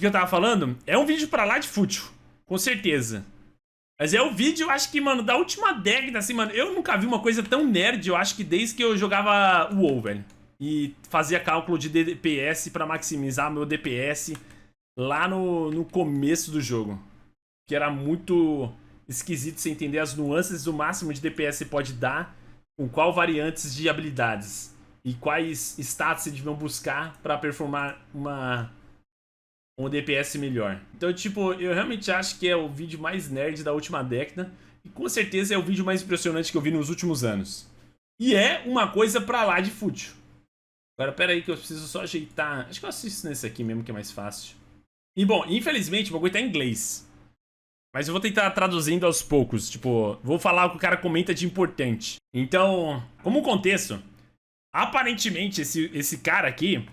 que eu tava falando? É um vídeo pra lá de fútil, com certeza. Mas é o vídeo, eu acho que, mano, da última década, assim, mano, eu nunca vi uma coisa tão nerd, eu acho que desde que eu jogava WoW, velho. E fazia cálculo de DPS pra maximizar meu DPS lá no começo do jogo. Que era muito esquisito você entender as nuances do máximo de DPS você pode dar, com qual variantes de habilidades. E quais status você deviam buscar pra performar um DPS melhor. Então, tipo, eu realmente acho que é o vídeo mais nerd da última década. E com certeza é o vídeo mais impressionante que eu vi nos últimos anos. E é uma coisa pra lá de fútil. Agora, pera aí que eu preciso só ajeitar. Acho que eu assisto nesse aqui mesmo, que é mais fácil. E, bom, infelizmente, o bagulho tá em inglês. Mas eu vou tentar traduzindo aos poucos. Tipo, vou falar o que o cara comenta de importante. Então, como contexto, aparentemente, esse cara aqui,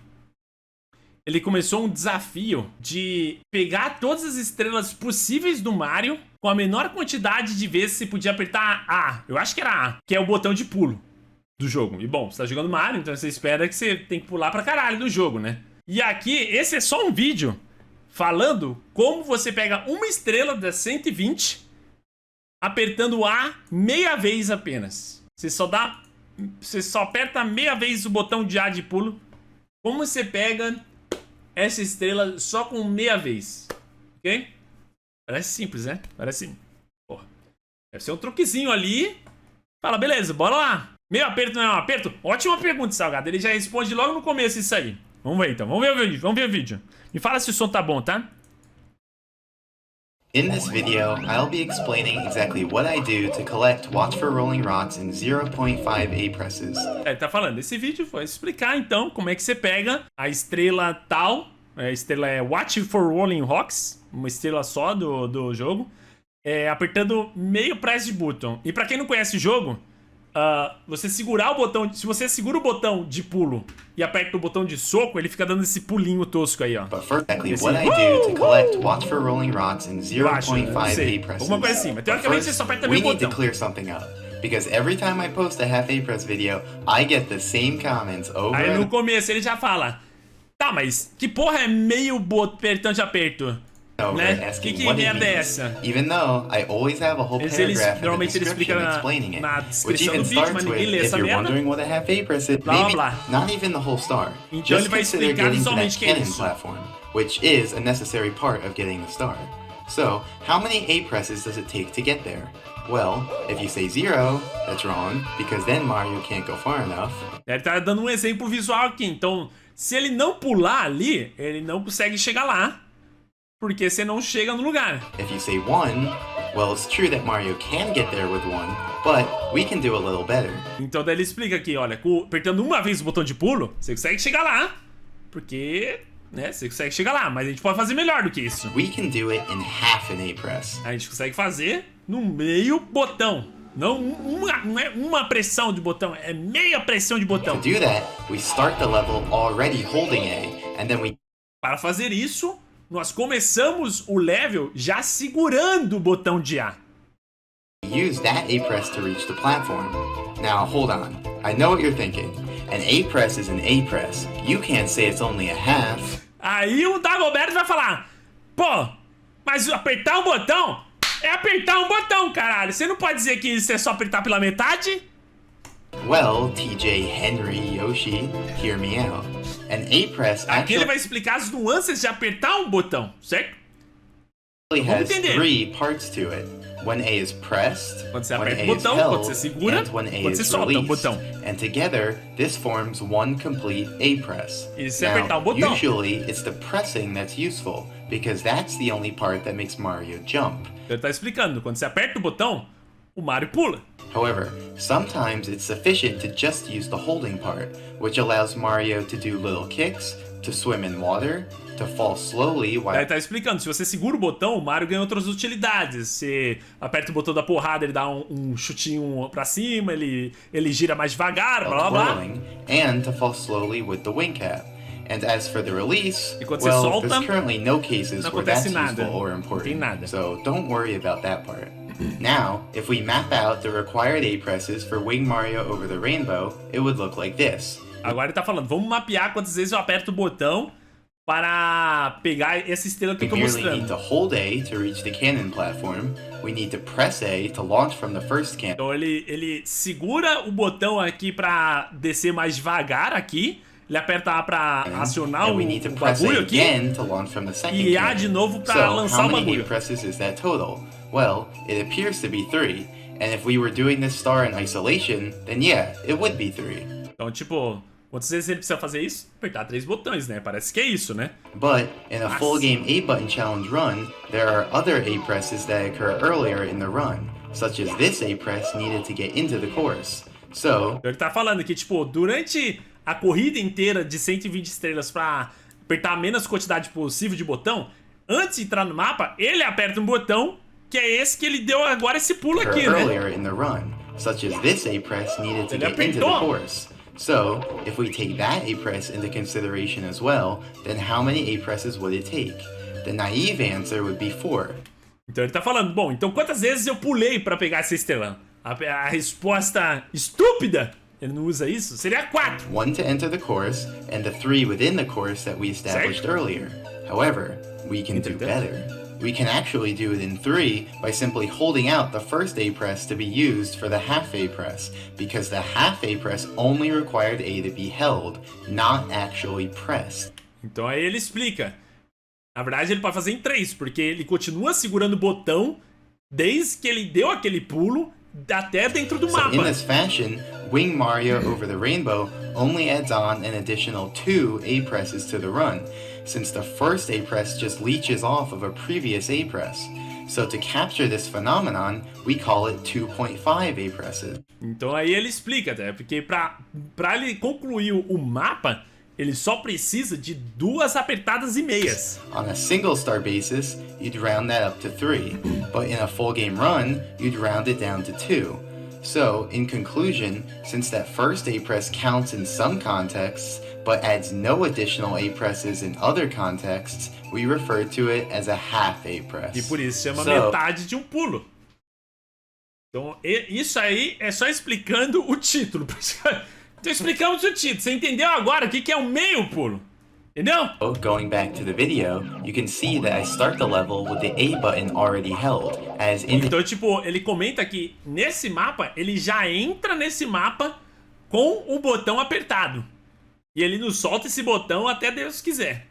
ele começou um desafio de pegar todas as estrelas possíveis do Mario com a menor quantidade de vezes que você podia apertar A. Eu acho que era A, que é o botão de pulo do jogo. E bom, você tá jogando Mario, então você espera que você tem que pular pra caralho do jogo, né? E aqui, esse é só um vídeo falando como você pega uma estrela das 120 apertando A meia vez apenas. Você só aperta meia vez o botão de A de pulo. Como você pega essa estrela só com meia vez, ok? Parece simples, né? Parece simples. Porra. Deve ser um truquezinho ali. Fala, beleza, bora lá. Meio aperto não é um aperto? Ótima pergunta, Salgado. Ele já responde logo no começo isso aí. Vamos ver então, vamos ver o vídeo. Me fala se o som tá bom, tá? In this video, I'll be explaining exactly what I do to collect Watch for Rolling Rocks in 0.5 A-presses. Ele tá falando, esse vídeo foi explicar então como é que você pega a estrela tal. A estrela é Watch for Rolling Rocks, uma estrela só do jogo, apertando meio press button. E pra quem não conhece o jogo, você segurar o botão, se você segura o botão de pulo e aperta o botão de soco, ele fica dando esse pulinho tosco aí, ó. But first, exactly what I do to collect Watch for Rolling Rocks in 0.5 A-presses. Alguma coisa assim, mas teoricamente você só aperta meio we need botão. to clear something up, because every time I post a half A-press video, I get the same comments over Aí and no começo ele já fala, tá, mas que porra é meio apertão de aperto? over, Né? asking Que what it merda é means, essa? even though I always have a whole paragraph in the Normalmente ele explica description explaining it, na which descrição even do vídeo, mas starts ninguém with, lê if essa you're merda. wondering what a half A-press is, Blá, blá, maybe blá. not even the whole star. Então Just ele vai consider explicar getting to that visualmente o que é cannon isso. platform, which is a necessary part of getting the star. So, how many A-presses does it take to get there? Well, if you say 0, that's wrong, because then Mario can't go far enough. Ele tá dando um exemplo visual aqui, então se ele não pular ali, ele não consegue chegar lá, porque você não chega no lugar. If you say 1, well, it's true that Mario can get there with 1, but we can do a little better. Então daí ele explica aqui, olha, apertando uma vez o botão de pulo, você consegue chegar lá, porque, né, você consegue chegar lá, mas a gente pode fazer melhor do que isso. We can do it in half an A-press. A gente consegue fazer no meio botão. Não é uma pressão de botão, é meia pressão de botão. To do that, we start the level already holding A, and then we Para fazer isso, nós começamos o level já segurando o botão de A. use that A-press to reach the platform. Now, hold on. I know what you're thinking. An A-press is an A-press. You can't say it's only a half. Aí o Dagoberto vai falar, pô, mas apertar um botão é apertar um botão, caralho. Você não pode dizer que isso é só apertar pela metade? Well, TJ Henry Yoshi, hear me out. An A-press Aqui ele actually vai explicar as nuances de apertar um botão, certo? has entender. 3 parts to it. When A is pressed, Quando você when aperta A o is botão, held, quando você segura, and when A quando você is solta o released. botão. And together, this forms one complete A-press. Isso é apertar o Now, botão. usually, it's the pressing that's useful, because that's the only part that makes Mario jump. Ele tá explicando, quando você aperta o botão, o Mario pula. However, sometimes it's sufficient to just use the holding part, which allows Mario to do little kicks, to swim in water, to fall slowly while Ele tá explicando, se você segura o botão, o Mario ganha outras utilidades. Você aperta o botão da porrada, ele dá um chutinho pra cima, ele gira mais devagar, blá blá blá. twirling, and to fall slowly with the wing cap. And as for the release, E quando você well, solta, there's currently no cases não where that's acontece nada. useful or Não tem important, nada. so don't worry about that part. Now, if we map out the required A-presses for Wing Mario over the rainbow, it would look like this. Agora ele tá falando, vamos mapear quantas vezes eu aperto o botão para pegar essa estrela que We eu tô merely need mostrando. to hold A to reach the cannon platform. We need to press A to launch from the first cannon. Então ele segura o botão aqui pra descer mais devagar aqui. Ele aperta A pra acionar And o we need to press A bagulho aqui. again to launch from the second E A cannon. de novo pra So, lançar how o many bagulho. A presses is that total? Well, it appears to be 3. And if we were doing this star in isolation, then yeah, it would be 3. Então, tipo, quantas vezes ele precisa fazer isso? Apertar 3 botões, né? Parece que é isso, né? But in a full game A button challenge run, there are other A presses that occur earlier in the run, such as this A press needed to get into the course. So, Ele tá falando que, tipo, durante a corrida inteira de 120 estrelas pra apertar a menos quantidade possível de botão, antes de entrar no mapa, ele aperta um botão, que é esse que ele deu agora esse pulo occur aqui, né? earlier in the run, such as this A press needed to Ele get into the apertou. course. So, if we take that A press into consideration as well, then how many A presses would it take? The naive answer would be 4. Então ele tá falando, bom, então quantas vezes eu pulei pra pegar essa estrela? A resposta estúpida, ele não usa isso, seria 4. 1 to enter the course, and the 3 within the course that we established Certo. earlier. However, we can do better. We can actually do it in 3 by simply holding out the first A press to be used for the half A press, because the half A press only required A to be held, not actually pressed. Então aí ele explica. Na verdade ele pode fazer em 3, porque ele continua segurando o botão desde que ele deu aquele pulo até dentro do So in mapa. this fashion, Wing Mario over the Rainbow only adds on an additional 2 A presses to the run, since the first A press just leeches off of a previous A press. So to capture this phenomenon, we call it 2.5 A presses. Então aí ele explica, até, porque pra ele concluir o mapa, ele só precisa de 2 apertadas e meias. On a single star basis, you'd round that up to 3, but in a full game run, you'd round it down to 2. So, in conclusion, since that first A press counts in some contexts, but adds no additional A presses in other contexts, we refer to it as a half A press. E por isso chama So, metade de um pulo. Então isso aí é só explicando o título. Então explicamos o título. Você entendeu agora o que é um meio pulo? Entendeu? Going back to the video, you can see that I start the level with the A button already held, as in Então, tipo, ele comenta que nesse mapa, ele já entra nesse mapa com o botão apertado. E ele não solta esse botão até Deus quiser.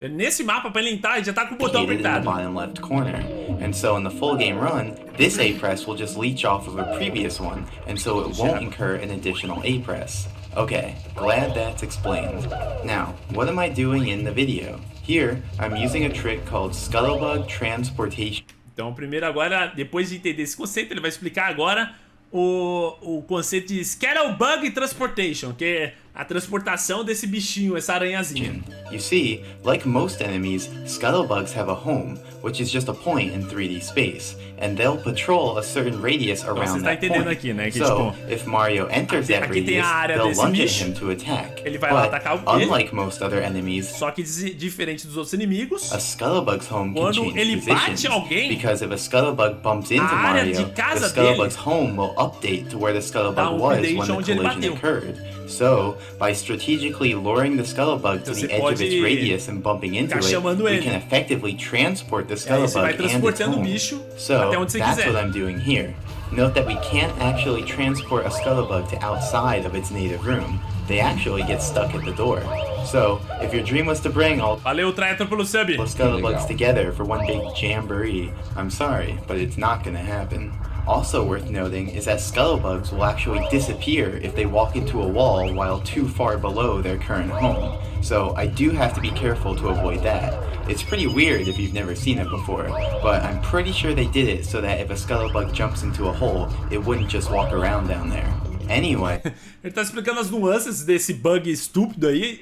Nesse mapa, pra ele entrar, ele já tá com o botão indicated in the apertado. bottom left corner. And so in the full game run, this A press will just leech off of a previous one, and so it won't incur an additional A press. Okay, glad that's explained. Now, what am I doing in the video? Here, I'm using a trick called Scuttlebug Transportation. Então, primeiro agora, depois de entender esse conceito, ele vai explicar agora o conceito de Scuttlebug Transportation, que é a transportação desse bichinho, essa aranhazinha. You see, like most enemies, scuttlebugs have a home, which is just a point in 3D space, and they'll patrol a certain radius around tá that entendendo point. aqui, né, que, So, tipo, if Mario enters that aqui tem radius, a área they'll desse lunge at bicho, him to attack. ele vai lá But, atacar o quê? unlike most other enemies, Só que diferente dos outros inimigos, a Scuttlebug's home can quando change ele bate positions, alguém, because if a Scuttlebug bumps into a área Mario, de casa the Scuttlebug's home will update to where the dá Scuttlebug was update when the onde ele collision bateu. occurred. So, by strategically luring the Scuttlebug to Você the edge of its pode radius and bumping into ficar it, chamando we ele. can effectively transport the E aí você vai Scuttlebug and its transportando o home. bicho So, até onde você that's quiser. what I'm doing here. Note that we can't actually transport a Scuttlebug to outside of its native room. They actually get stuck at the door. So, if your dream was to bring all Valeu, Traetor, pelo sub. the Scuttlebugs together for one big jamboree, I'm sorry, but it's not gonna happen. Also worth noting is that Scuttlebugs will actually disappear if they walk into a wall while too far below their current home. So I do have to be careful to avoid that. It's pretty weird if you've never seen it before, but I'm pretty sure they did it so that if a Scuttlebug jumps into a hole, it wouldn't just walk around down there. Anyway, Ele tá explicando as nuances desse bug estúpido aí,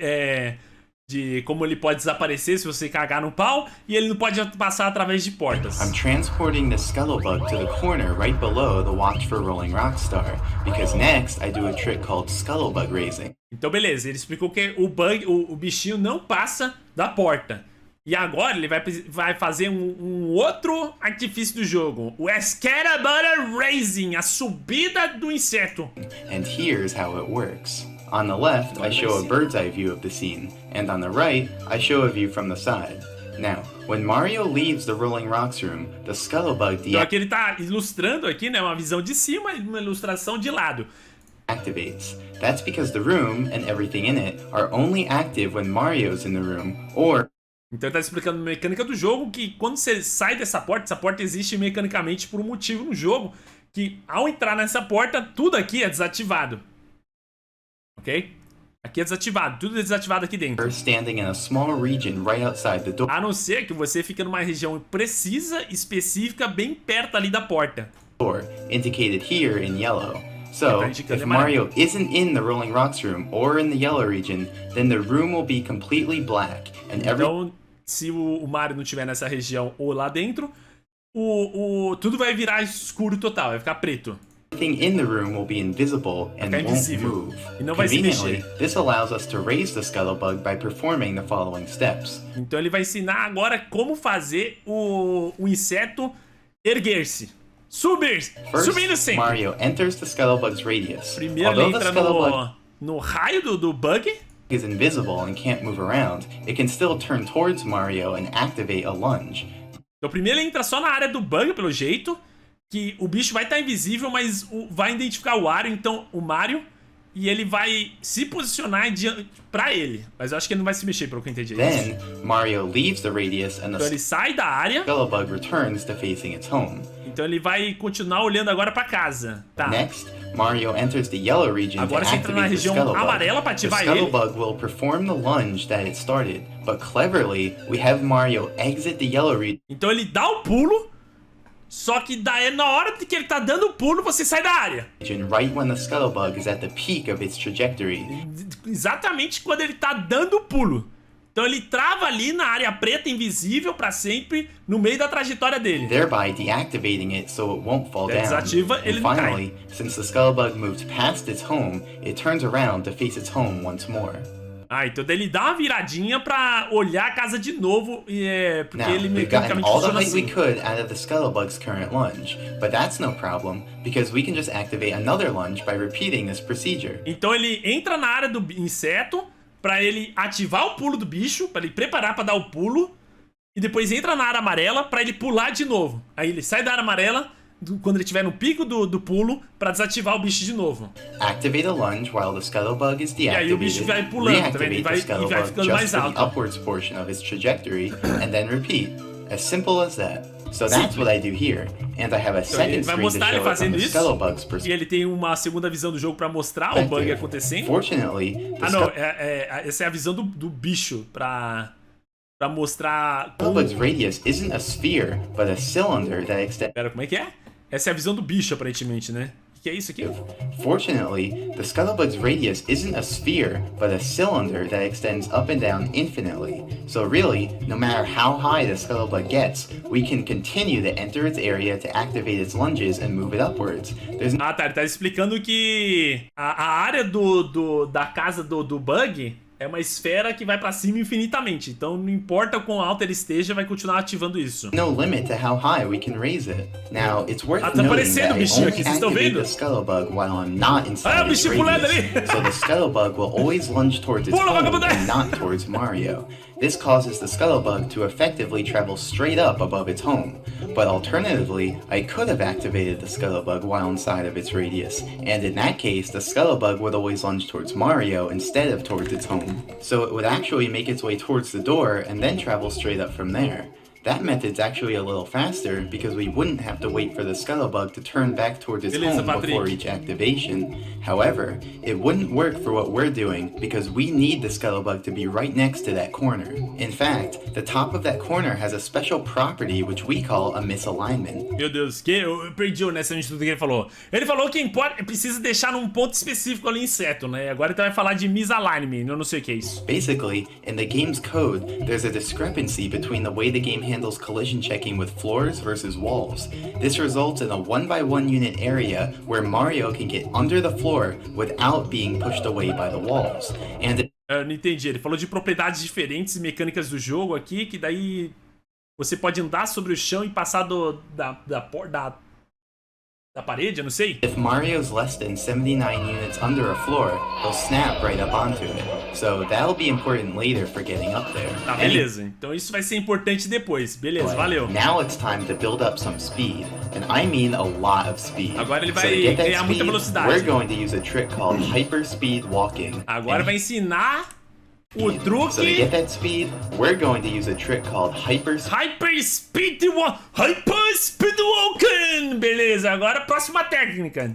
de como ele pode desaparecer se você cagar no pau, e ele não pode passar através de portas. I'm transporting the Scuttlebug to the corner right below the Watch for Rolling Rockstar, because next I do a trick called Scuttlebug Raising. Então beleza, ele explicou que o bichinho não passa da porta. E agora ele vai fazer um outro artifício do jogo, o Scuttlebug Raising, a subida do inseto. And here's how it works. On the left, I show a bird's eye view of the scene, and on the right, I show a view from the side. Now, when Mario leaves the Rolling Rocks room, the Scuttlebug Então aqui ele tá ilustrando aqui, né, uma visão de cima e uma ilustração de lado. Deactivates. That's because the room and everything in it are only active when Mario's in the room, or... Então ele tá explicando a mecânica do jogo, que quando você sai dessa porta, essa porta existe mecanicamente por um motivo no jogo, que ao entrar nessa porta, tudo aqui é desativado. Ok? Aqui é desativado, tudo é desativado aqui dentro. Standing in a small region right outside the door. A não ser que você fique numa região precisa, específica, bem perto ali da porta. Indicated here in yellow. So, if Mario isn't in the Rolling Rocks room or in the yellow region, then the room will be completely black. And então, se o Mario não estiver nessa região ou lá dentro, tudo vai virar escuro total, vai ficar preto. Everything in the room will be invisible and won't move. E não vai se mexer. This allows us to raise the Scuttlebug by performing the following steps. Então ele vai ensinar agora como fazer o inseto erguer-se. Subindo sempre. Mario enters the Scuttlebug's radius. Primeiro ele entra no raio do bug. Is invisible and can't move around. It can still turn towards Mario and activate a lunge. Então primeiro ele entra só na área do bug, pelo jeito, que o bicho vai estar invisível, mas vai identificar o Mario, e ele vai se posicionar pra ele. Mas eu acho que ele não vai se mexer, pelo que eu entendi. Then, Mario leaves the radius and então ele sai da área. Scuttlebug returns to facing its home. Então ele vai continuar olhando agora pra casa. Tá. Next, Mario enters the yellow region agora to você entra na activate the região amarela pra ativar ele. The Scuttlebug will perform the lunge that it started, but cleverly, we have Mario exit the yellow region. Então ele dá o pulo. Só que daí, na hora de que ele tá dando o pulo, você sai da área. Right when the Scuttlebug is at the peak of its trajectory. Exatamente quando ele tá dando o pulo. Então ele trava ali na área preta invisível pra sempre, no meio da trajetória dele. Thereby deactivating it so it won't fall down. Desativa, ele não finally, cai. Since the Scuttlebug moved past its home, it turns around to face its home once more. Então ele dá uma viradinha pra olhar a casa de novo, porque now, ele we've gotten mecanicamente all the funciona height assim. we could out of the Scuttlebug's current lunge, but that's no problem, because we can just activate another lunge by repeating this procedure. Então ele entra na área do inseto pra ele ativar o pulo do bicho, pra ele preparar pra dar o pulo, e depois entra na área amarela pra ele pular de novo. Aí ele sai da área amarela quando ele estiver no pico do pulo pra desativar o bicho de novo. Activate a lunge while the Scuttlebug is deactivated. E aí o bicho vai pulando, tá vendo? E vai ficando mais alto. Upwards portion of its trajectory and then repeat. As simple as that. So that's what I do here. And I have a second screen to show it from the Scuttlebug's perspective. E ele tem uma segunda visão do jogo pra mostrar o bug acontecendo. Fortunately, essa é a visão do bicho pra mostrar como... Scuttlebug's radius isn't a sphere, but a cylinder that extends... Pera, como é que é? Essa é a visão do bicho, aparentemente, né? O que é isso aqui? Fortunately, the Scuttlebug's radius isn't a sphere, but a cylinder that extends up and down infinitely. So really, no matter how high the Scuttlebug gets, we can continue to enter its area to activate its lunges and move it upwards. Tá, ele tá explicando que a área da casa do bug é uma esfera que vai pra cima infinitamente. Então não importa o quão alto ele esteja, vai continuar ativando isso. No limit to how high we can raise it. Now, it's worth tá noting aparecendo that o bichinho aqui, I vocês estão only vendo? activate the Scuttlebug while I'm not inside its bichinho pulando ali. radius. So the Scuttlebug will always lunge towards its home and not towards Mario. This causes the Scuttlebug to effectively travel straight up above its home. But alternatively, I could have activated the Scuttlebug while inside of its radius, and in that case, the Scuttlebug would always lunge towards Mario instead of towards its home. So it would actually make its way towards the door and then travel straight up from there. That method's actually a little faster because we wouldn't have to wait for the Scuttlebug to turn back towards its home before each activation. However, it wouldn't work for what we're doing because we need the Scuttlebug to be right next to that corner. In fact, the top of that corner has a special property which we call a misalignment. Meu Deus, eu perdi honestamente tudo que ele falou. Ele falou que precisa deixar num ponto específico ali inseto, né? Agora ele vai falar de misalignment, eu não sei o que é isso. Basically, in the game's code, there's a discrepancy between the way the game handles collision checking with floors versus walls. This results in a 1x1 unit area where Mario can get under the floor without being pushed away by the walls. And eu não entendi, ele falou de propriedades diferentes e mecânicas do jogo aqui, que daí você pode andar sobre o chão e passar da Da parede, eu não sei. If Mario's less than 79 units under a floor, he'll snap right up onto it. So that'll be important later for getting up there. Tá, beleza. Então isso vai ser importante depois. Beleza, valeu. Now it's time to build up some speed, and I mean a lot of speed. Agora ele vai So to get that ganhar muita speed, velocidade. we're going to use a trick called hyperspeed walking. Agora vai ensinar o truque. So to get that speed, we're going to use a trick called Hyperspeed walking. Beleza, agora a próxima técnica.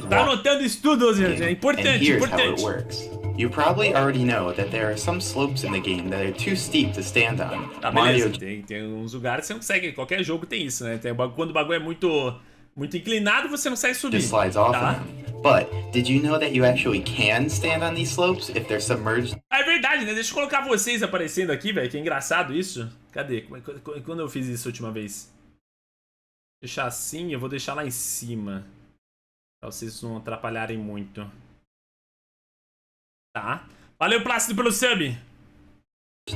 Tá anotando isso tudo, gente. É And importante, here's how it importante. works. You probably already know that there are some slopes in the game that are too steep to stand on. Tá, beleza. Tem uns lugares que você não consegue. Qualquer jogo tem isso, né? Quando o bagulho é muito inclinado, você não consegue subir. Just slides off Tá? of them. But did you know that you actually can stand on these slopes if they're submerged? Ah, é verdade, né? Deixa eu colocar vocês aparecendo aqui, velho. Que é engraçado isso. Cadê? Quando eu fiz isso a última vez? Deixar assim, eu vou deixar lá em cima. Pra vocês não atrapalharem muito. Tá. Valeu, Plácido, pelo sub.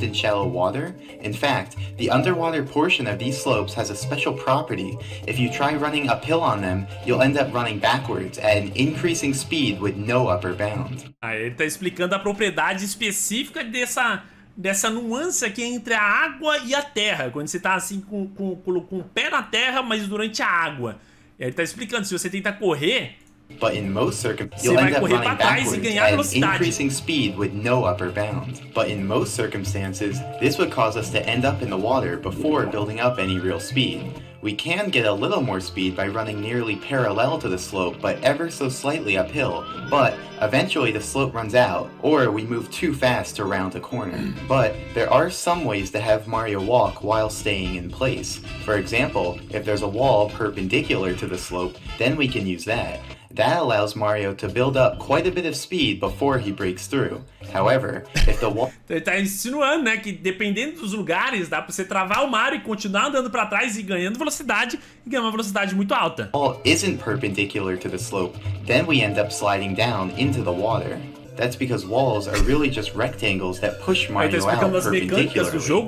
In shallow water. In fact, the underwater portion of these slopes has a special property. If you try running uphill on them, you'll end up running backwards at an increasing speed with no upper bound. Aí ele tá explicando a propriedade específica dessa nuance aqui entre a água e a terra. Quando você tá assim com o pé na terra, mas durante a água. E aí ele tá explicando, se você tentar correr, But in most circumstances, you'll end up running backwards at an increasing speed with no upper bound. But in most circumstances, this would cause us to end up in the water before building up any real speed. We can get a little more speed by running nearly parallel to the slope, but ever so slightly uphill. But eventually the slope runs out, or we move too fast to round a corner. But there are some ways to have Mario walk while staying in place. For example, if there's a wall perpendicular to the slope, then we can use that. That allows Mario to build up quite a bit of speed before he breaks through. However, if the wall... Ele tá insinuando, né, que dependendo dos lugares, dá pra você travar o Mario e continuar andando pra trás e ganhando velocidade, e ganhar uma velocidade muito alta. wall isn't perpendicular to the slope, then we end up sliding down into the water. That's because walls are really just rectangles that push Mario out perpendicularly. So,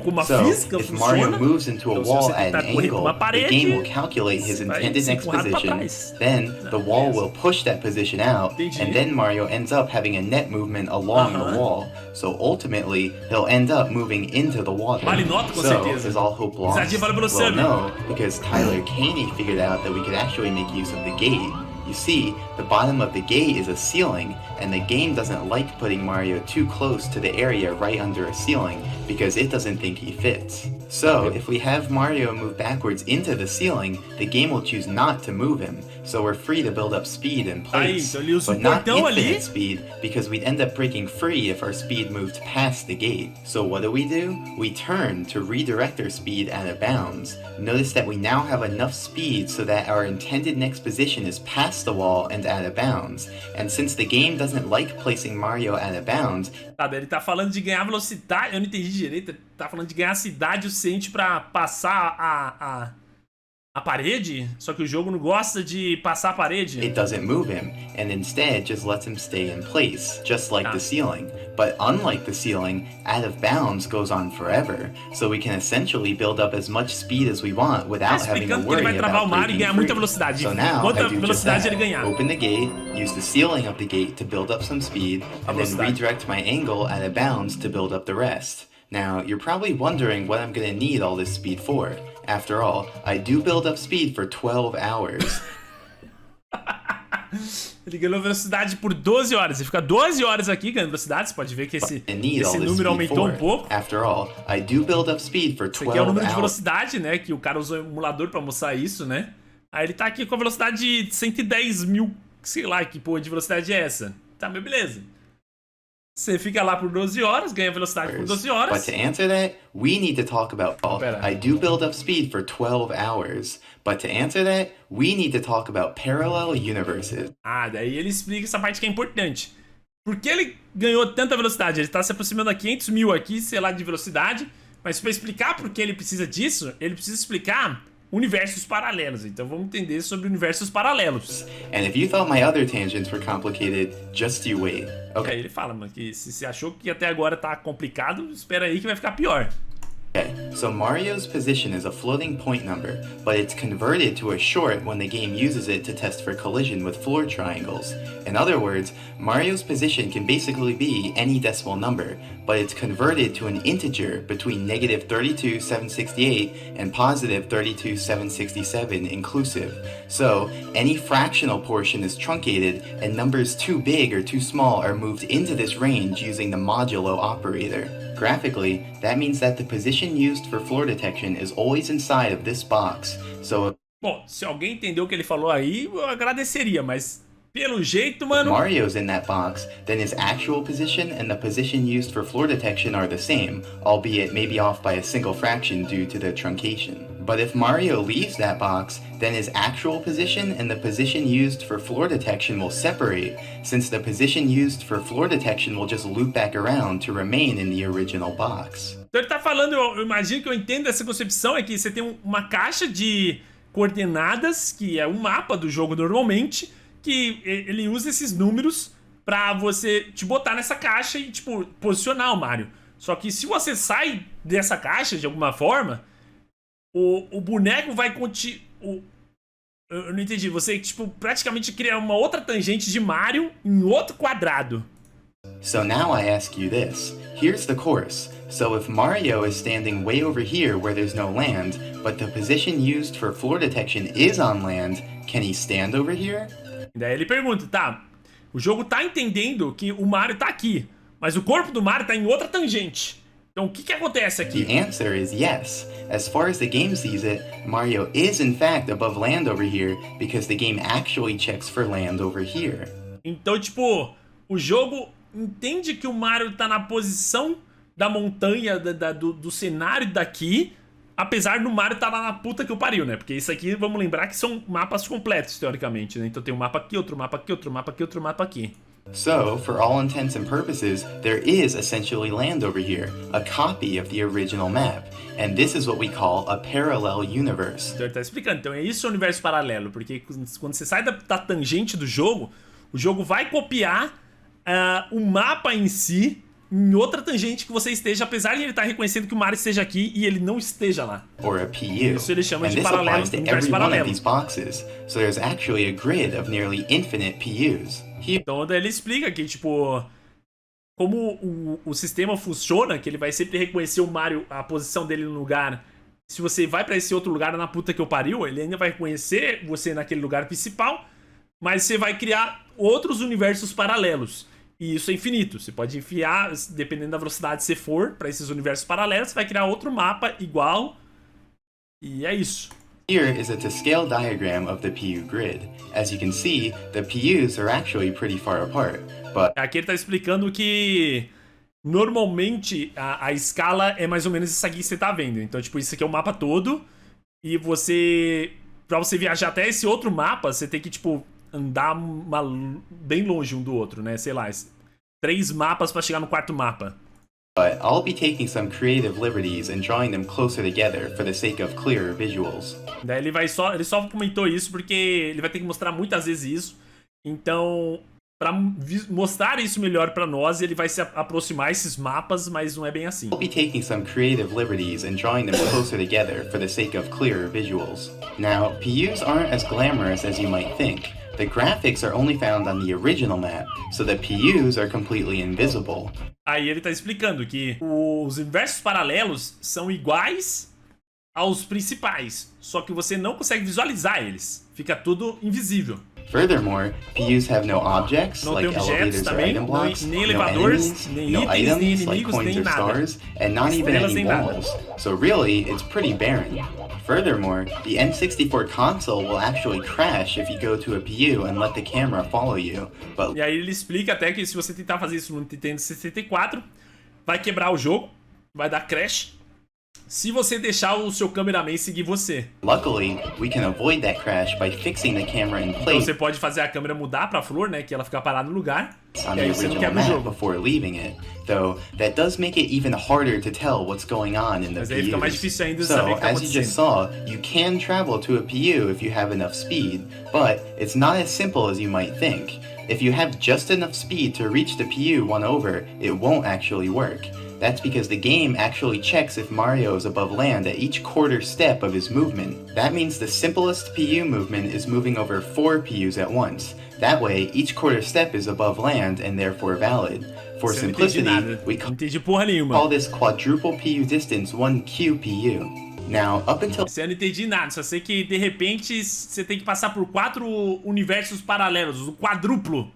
if Mario moves into a wall at an angle, the game will calculate his intended next position, then the wall will push that position out, and then Mario ends up having a net movement along the wall. So ultimately, he'll end up moving into the water. So, is all hope lost? Well, no, because Tyler Caney figured out that we could actually make use of the gate. You see, the bottom of the gate is a ceiling, and the game doesn't like putting Mario too close to the area right under a ceiling, because it doesn't think he fits. So, if we have Mario move backwards into the ceiling, the game will choose not to move him, so we're free to build up speed in place, but not infinite speed, because we'd end up breaking free if our speed moved past the gate. So what do? We turn to redirect our speed out of bounds. Notice that we now have enough speed so that our intended next position is past the wall and out of bounds, and since the game doesn't like placing Mario out of bounds... Tá, ele tá falando de ganhar velocidade, eu não entendi direito, ele tá falando de ganhar cidade o suficiente pra passar a parede, só que o jogo não gosta de passar a parede. It doesn't move him, and instead just lets him stay in place, just like the ceiling. But unlike the ceiling, out of bounds goes on forever, so we can essentially build up as much speed as we want without having to worry about breaking free. So now I do just that. Open the gate, use the ceiling of the gate to build up some speed, and then redirect my angle out of bounds to build up the rest. Now, you're probably wondering what I'm gonna need all this speed for. After all, I do build up speed for 12 hours. Ele ganhou velocidade por 12 horas. Ele fica 12 horas aqui ganhando velocidade. Você pode ver que esse número aumentou um pouco. After all, I do build up speed for 12 Esse aqui é o número de velocidade, né? Que o cara usou o emulador pra mostrar isso, né? Aí ele tá aqui com a velocidade de 110 mil. Sei lá que porra de velocidade é essa. Tá, mas beleza. Você fica lá por 12 horas, ganha velocidade por 12 horas. But to answer that, we need to talk about... I do build up speed for 12 hours. But to answer that, we need to talk about parallel universes. Ah, daí ele explica essa parte que é importante. Por que ele ganhou tanta velocidade? Ele tá se aproximando a 500 mil aqui, sei lá, de velocidade. Mas pra explicar por que ele precisa disso, ele precisa explicar universos paralelos. Então vamos entender sobre universos paralelos. And if you thought my other tangents were complicated, just you wait. Okay. Aí ele fala, mano, que se você achou que até agora tá complicado, espera aí que vai ficar pior. Okay, so Mario's position is a floating point number, but it's converted to a short when the game uses it to test for collision with floor triangles. In other words, Mario's position can basically be any decimal number, but it's converted to an integer between negative 32,768 and positive 32,767 inclusive. So, any fractional portion is truncated, and numbers too big or too small are moved into this range using the modulo operator. Graphically, that means that the position used for floor detection is always inside of this box, so... Bom, se alguém entendeu o que ele falou aí, eu agradeceria, mas pelo jeito, If mano... Mario's in that box, then his actual position and the position used for floor detection are the same, albeit maybe off by a single fraction due to the truncation. But if Mario leaves that box, then his actual position and the position used for floor detection will separate, since the position used for floor detection will just loop back around to remain in the original box. Então ele tá falando, eu imagino que eu entendo essa concepção, é que você tem uma caixa de coordenadas, que é um mapa do jogo normalmente, que ele usa esses números pra você te botar nessa caixa e, tipo, posicionar o Mario. Só que se você sai dessa caixa de alguma forma, o boneco vai continuar... Eu não entendi. Você, tipo, praticamente cria uma outra tangente de Mario em outro quadrado. So now I ask you this. Here's the course. So if Mario is standing way over here where there's no land, but the position used for floor detection is on land, can he stand over here? Daí ele pergunta, tá, o jogo tá entendendo que o Mario tá aqui, mas o corpo do Mario tá em outra tangente. Então o que acontece aqui? The answer is yes. As far as the game sees it, Mario is in fact above land over here because the game actually checks for land over here. Então, tipo, o jogo entende que o Mario tá na posição da montanha, do cenário daqui, apesar do Mario tá lá na puta que o pariu, né? Porque isso aqui, vamos lembrar que são mapas completos, teoricamente, né? Então tem um mapa aqui, outro mapa aqui, outro mapa aqui, outro mapa aqui. So, for all intents and purposes, there is essentially land over here, a copy of the original map, and this is what we call a parallel universe. Então ele tá explicando, então é isso o universo paralelo, porque quando você sai da tangente do jogo, o jogo vai copiar o mapa em si em outra tangente que você esteja, apesar de ele estar reconhecendo que o Mario esteja aqui e ele não esteja lá. Or a PU. Isso ele chama And de this paralelo, applies to universo every one of paralelo. these boxes, so there's actually a grid of nearly infinite PUs. Então daí ele explica que, tipo, como o sistema funciona, que ele vai sempre reconhecer o Mario, a posição dele no lugar. Se você vai pra esse outro lugar na puta que eu pariu, ele ainda vai reconhecer você naquele lugar principal, mas você vai criar outros universos paralelos. E isso é infinito. Você pode enfiar, dependendo da velocidade que você for, pra esses universos paralelos, você vai criar outro mapa igual. E é isso. Here is a to-scale diagram of the PU grid. As you can see, the PUs are actually pretty far apart, but... Aqui ele tá explicando que normalmente a escala é mais ou menos isso aqui que você tá vendo. Então, tipo, isso aqui é o mapa todo. E você... Pra você viajar até esse outro mapa, você tem que, tipo, andar bem longe um do outro, né? Sei lá, 3 mapas pra chegar no quarto mapa. But I'll be taking some creative liberties and drawing them closer together for the sake of clearer visuals. Daí ele só comentou isso porque ele vai ter que mostrar muitas vezes isso. Então, pra mostrar isso melhor pra nós, ele vai se aproximar a esses mapas, mas não é bem assim. I'll be taking some creative liberties and drawing them closer together for the sake of clearer visuals. Now, PUs aren't as glamorous as you might think. The graphics are only found on the original map, so the PUs are completely invisible. Aí ele tá explicando que os universos paralelos são iguais aos principais, só que você não consegue visualizar eles. Fica tudo invisível. Furthermore, PUs have no objects, Não like tem objetos elevators or também, item blocks, nem no elevadores, enemies, nem no itens, nem items, like inimigos, coins nem or nada. stars, and not even Estrelas, any nem nada. walls. So really, it's pretty barren. Furthermore, the N64 console will actually crash if you go to a PU and let the camera follow you. But E aí ele explica até que se você tentar fazer isso no Nintendo 64, vai quebrar o jogo, vai dar crash, se você deixar o seu cameraman seguir você. luckily, we can avoid that crash by fixing the camera in Então place você pode fazer a câmera mudar pra flor, né, que ela fica parada no lugar, on e the aí você não original quebra o map jogo. before leaving it, though that does make it even harder to tell what's going on in the Mas aí fica mais PUs. difícil ainda de saber o So, que tá as you just acontecendo. saw, you can travel to a PU if you have enough speed, but it's not as simple as you might think. If you have just enough speed to reach the PU one over, it won't actually work. That's because the game actually checks if Mario is above land at each quarter step of his movement. That means the simplest PU movement is moving over 4 PUs at once. That way, each quarter step is above land and therefore valid. For simplicity, we call this quadruple PU distance 1 QPU. Now, up until... Eu não entendi nada, só sei que de repente você tem que passar por 4 universos paralelos, o quadruplo.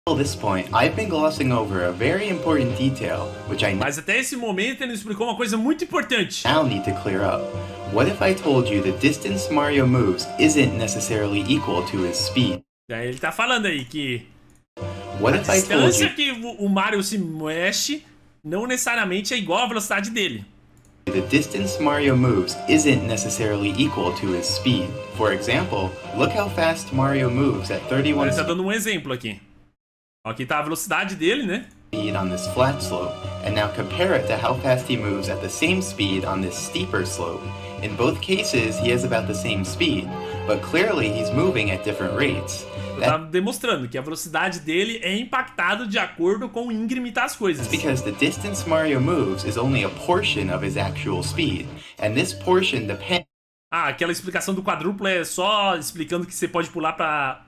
At this point, I've been glossing over a very important detail, which I Mas até esse momento ele explicou uma coisa muito importante. now need to clear up. What if I told you the distance Mario moves isn't necessarily equal to his speed? Daí ele tá falando aí que What a if I told distância you que o Mario se mexe não necessariamente é igual à velocidade dele. the distance Mario moves isn't necessarily equal to his speed? For example, look how fast Mario moves at 31 Ele tá dando um exemplo aqui. Aqui tá a velocidade dele, né? speed on this flat slope, and now compare it to how fast he moves at the same speed on this steeper slope. In both cases, he has about the same speed, but clearly he's moving at different rates. Tá demonstrando que a velocidade dele é impactada de acordo com o íngreme das coisas. Because the distance Mario moves is only a portion of his actual speed, and this portion depends Ah, aquela explicação do quadruplo é só explicando que você pode pular para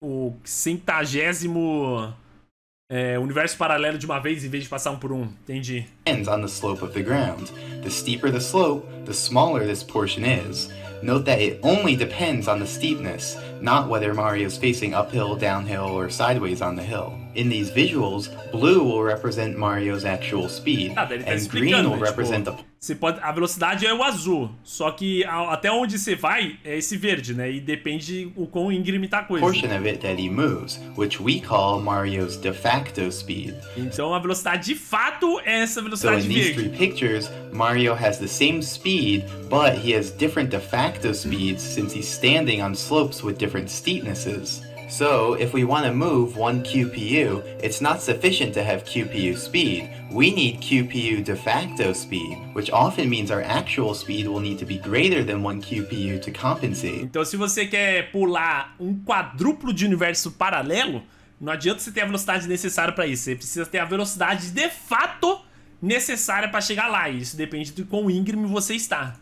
o 50º universo paralelo de uma vez em vez de passar um por um. Entendi. on the slope of the ground. The steeper the slope, the smaller this portion is. Note that it only depends on the steepness, not whether Mario's facing uphill, downhill, or sideways on the hill. In these visuals, blue will represent Mario's actual speed, Ele tá and green explicando, will né? represent Tipo, the você pode, a velocidade é o azul, só que até onde você vai é esse verde, né? E depende o quão íngreme tá a coisa. portion of it that he moves, which we call Mario's de facto speed. Então a velocidade de fato é essa So velocidade in these three verde. pictures, Mario has the same speed, but he has different de facto speeds since he's standing on slopes with different steepnesses. So, if we want to move 1 QPU, it's not sufficient to have QPU speed. We need QPU de facto speed, which often means our actual speed will need to be greater than 1 QPU to compensate. Então se você quer pular um quadruplo de universo paralelo, não adianta você ter a velocidade necessária para isso. Você precisa ter a velocidade de fato necessária para chegar lá. E isso depende de quão íngreme você está.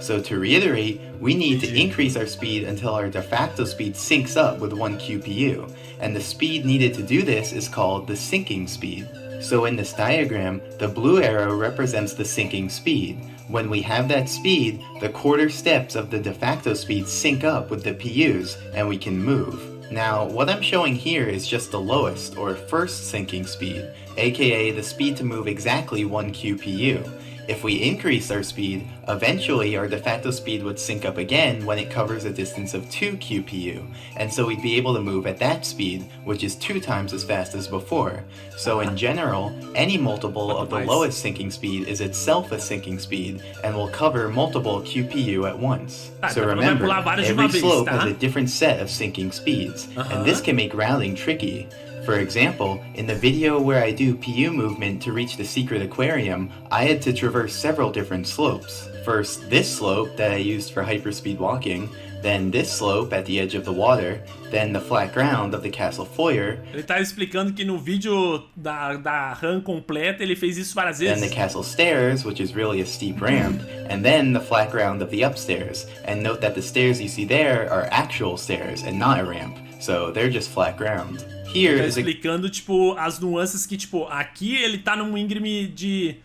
So to reiterate, we need to increase our speed until our de facto speed syncs up with 1 QPU, and the speed needed to do this is called the sinking speed. So in this diagram, the blue arrow represents the sinking speed. When we have that speed, the quarter steps of the de facto speed sync up with the PUs, and we can move. Now, what I'm showing here is just the lowest, or first sinking speed, aka the speed to move exactly 1 QPU. If we increase our speed, eventually our de facto speed would sync up again when it covers a distance of 2 QPU, and so we'd be able to move at that speed, which is 2 times as fast as before. So in general, any multiple of the lowest sinking speed is itself a sinking speed, and will cover multiple QPU at once. So remember, every slope has a different set of sinking speeds, and this can make routing tricky. For example, in the video where I do PU movement to reach the secret aquarium, I had to traverse several different slopes. First, this slope that I used for hyperspeed walking, then this slope at the edge of the water, then the flat ground of the castle foyer. Ele tá explicando que no vídeo da run completa ele fez isso várias Then vezes. the castle stairs, which is really a steep ramp, and then the flat ground of the upstairs. And note that the stairs you see there are actual stairs and not a ramp, so they're just flat ground. Here Tá is explicando, tipo, as nuances que, tipo, aqui ele tá num íngreme de,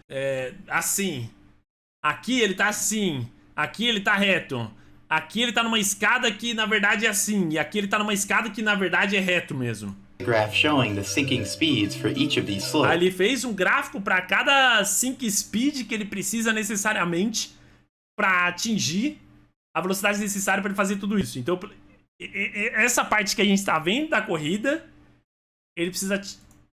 assim. Aqui ele tá assim. Aqui ele tá reto. Aqui ele tá numa escada que, na verdade, é assim. E aqui ele tá numa escada que, na verdade, é reto mesmo. graph showing the sinking speeds for each of these slopes. Aí ele fez um gráfico para cada sync speed que ele precisa necessariamente para atingir a velocidade necessária para ele fazer tudo isso. Então, essa parte que a gente tá vendo da corrida, ele precisa...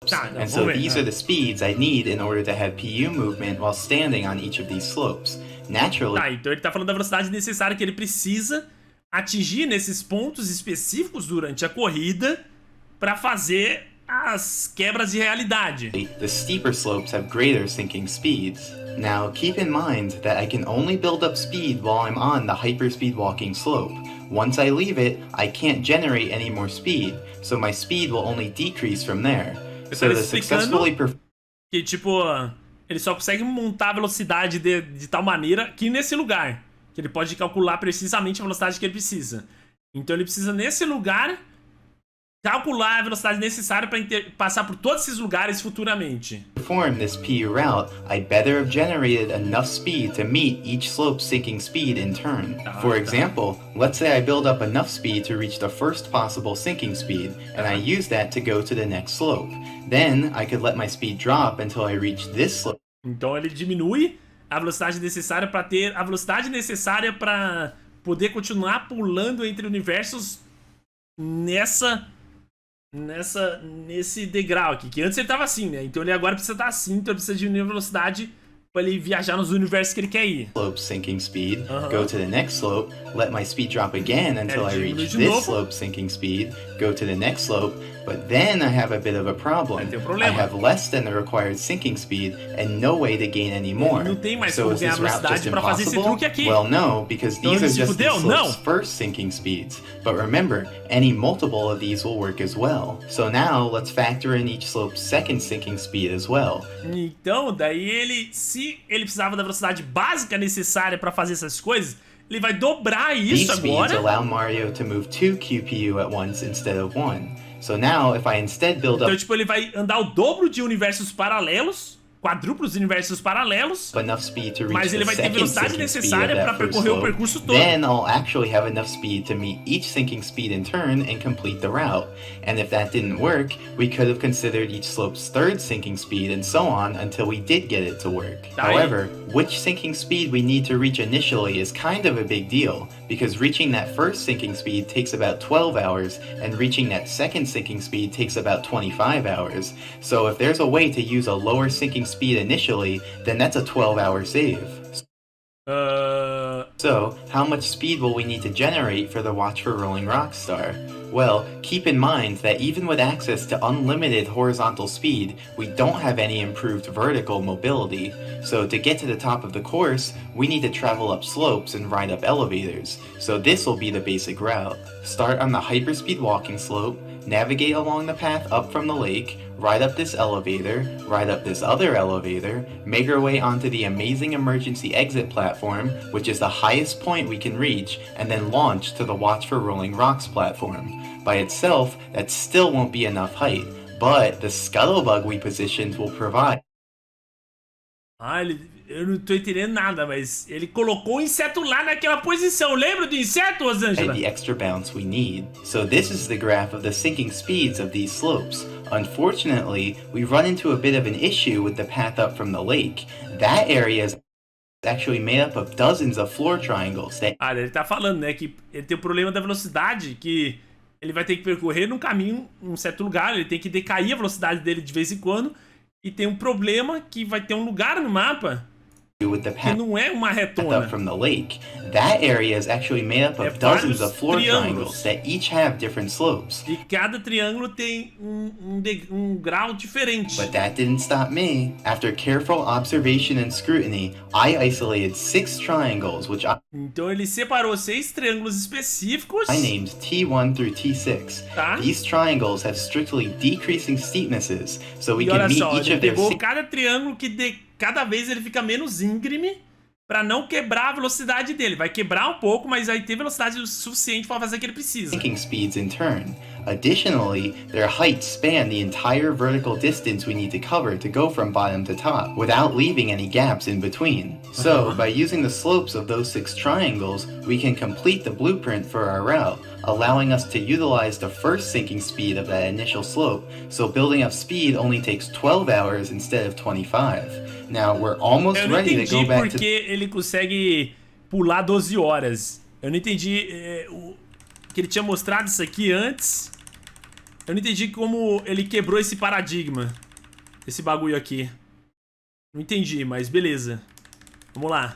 Tá, And so these are the speeds I need in order to have PU movement while standing on each of these slopes. Naturally, Tá, então ele tá falando da velocidade necessária que ele precisa atingir nesses pontos específicos durante a corrida para fazer as quebras de realidade. the steeper slopes have greater sinking speeds. Now, keep in mind that I can only build up speed while I'm on the hyperspeed walking slope. Once I leave it, I can't generate any more speed, so my speed will only decrease from there. Eu So tava to explicando successfully que, tipo, ele só consegue montar a velocidade de tal maneira que nesse lugar. Que ele pode calcular precisamente a velocidade que ele precisa. Então ele precisa, nesse lugar, calcular a velocidade necessária para passar por todos esses lugares futuramente. perform this PU route, I better have generated enough speed to meet each slope's sinking speed in turn. For example, let's say I build up enough speed to reach the first possible sinking speed, and I use that to go to the next slope. Then I could let my speed drop until I reach this slope. Então ele diminui a velocidade necessária para ter a velocidade necessária para poder continuar pulando entre universos nesse degrau aqui, que antes ele tava assim, né? Então ele agora precisa estar assim, então ele precisa diminuir a velocidade pra ele viajar nos universos que ele quer ir. Slope sinking speed, go to the next slope, let my speed drop again until I reach de this novo. slope sinking speed, go to the next slope, but then I have a bit of a problem. Tem um I problema. have less than the required sinking speed and no way to gain any more. Não tem mais So como is ganhar this route velocidade just pra fazer esse impossible? truque aqui. Well, no, because Então these ele are se just the fudeu? slope's Não. first sinking speeds. But remember, any multiple of these will work as well. So now let's factor in each slope's second sinking speed as well. Então, daí se ele precisava da velocidade básica necessária pra fazer essas coisas, ele vai dobrar isso These speeds agora. allow Mario to move 2 QPU at once instead of 1. So now, if I instead build Então, up tipo, ele vai andar o dobro de universos paralelos, quadruplos universos paralelos, enough speed to reach mas ele the vai ter second velocidade sinking speed necessária of pra that first percorrer o slope, percurso todo. then I'll actually have enough speed to meet each sinking speed in turn and complete the route. And if that didn't work, we could have considered each slope's third sinking speed and so on until we did get it to work. Tá aí. However, which sinking speed we need to reach initially is kind of a big deal, because reaching that first sinking speed takes about 12 hours, and reaching that second sinking speed takes about 25 hours. So if there's a way to use a lower sinking speed initially, then that's a 12-hour save. So, how much speed will we need to generate for the Watch for Rolling Rockstar? Well, keep in mind that even with access to unlimited horizontal speed, we don't have any improved vertical mobility. So to get to the top of the course, we need to travel up slopes and ride up elevators. So this will be the basic route. Start on the hyperspeed walking slope, navigate along the path up from the lake, ride up this elevator, ride up this other elevator, make our way onto the amazing emergency exit platform, which is the highest point we can reach, and then launch to the Watch for Rolling Rocks platform. By itself, that still won't be enough height, but the scuttlebug we positioned will provide Eu não tô entendendo nada, mas ele colocou o inseto lá naquela posição. Lembra do inseto, Rosângela? the extra bounce we need. So this is the graph of the sinking speeds of these slopes. Unfortunately, we run into a bit of an issue with the path up from the lake. That area is actually made up of dozens of floor triangles that Ele tá falando, né, que ele tem o problema da velocidade, que ele vai ter que percorrer num caminho, num certo lugar, ele tem que decair a velocidade dele de vez em quando, e tem um problema que vai ter um lugar no mapa with the que path não é uma up retona. from the lake. That area is actually made up of dozens of floor triangles that each have different slopes. E cada triângulo tem um grau diferente. But that didn't stop me. After careful observation and scrutiny, I isolated 6 triangles which Então ele separou 6 triângulos específicos. I named T1 through T6. Tá. These triangles have strictly decreasing steepnesses, so we E can olha meet só, each ele of their pegou cada triângulo que cada vez ele fica menos íngreme pra não quebrar a velocidade dele. Vai quebrar um pouco, mas aí tem velocidade o suficiente pra fazer o que ele precisa. sinking speeds in turn. Additionally, their heights span the entire vertical distance we need to cover to go from bottom to top, without leaving any gaps in between. So, by using the slopes of those 6 triangles, we can complete the blueprint for our route, allowing us to utilize the first sinking speed of that initial slope, so building up speed only takes 12 hours instead of 25. Now, we're almost Eu não ready to entendi go back porque to ele consegue pular 12 horas. Eu não entendi que ele tinha mostrado isso aqui antes. Eu não entendi como ele quebrou esse paradigma. Esse bagulho aqui. Não entendi, mas beleza. Vamos lá.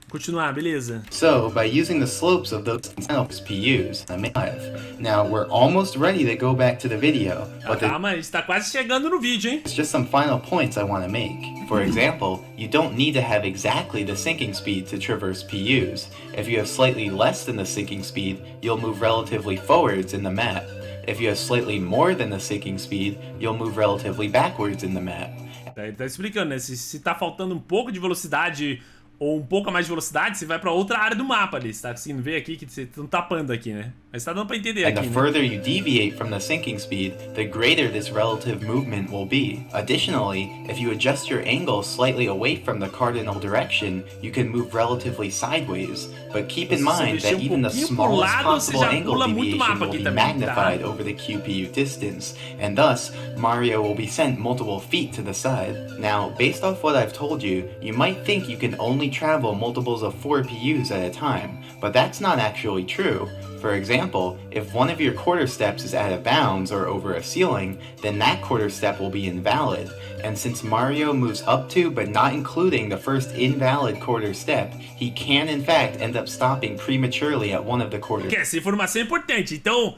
Continuar, beleza. So, by using the slopes of those PUs, I may have. Now, we're almost ready to go back to the video, but Calma, a gente tá quase chegando no vídeo, hein? there's just some final points I want to make. For example, you don't need to have exactly the sinking speed to traverse PUs. If you have slightly less than the sinking speed, you'll move relatively forwards in the map. if you have slightly more than the sinking speed, you'll move relatively backwards in the map. Ele tá explicando, né? Se tá faltando um pouco de velocidade ou um pouco a mais de velocidade, você vai pra outra área do mapa ali. Você tá conseguindo ver aqui que você tá tapando aqui, né? Mas tá dando pra entender aqui, And the further you deviate from the sinking speed, the greater this relative movement will be. Additionally, if you adjust your angle slightly away from the cardinal direction, you can move relatively sideways. But keep in mind that even the smallest possible angle deviation will be magnified over the QPU distance, and thus, Mario will be sent multiple feet to the side. Now, based off what I've told you, you might think you can only travel multiples of 4 PUs at a time, but that's not actually true. For example, if one of your quarter steps is out of bounds or over a ceiling, then that quarter step will be invalid. And since Mario moves up to but not including the first invalid quarter step, he can in fact end up stopping prematurely at one of the quarter steps. Essa informação é importante. Então,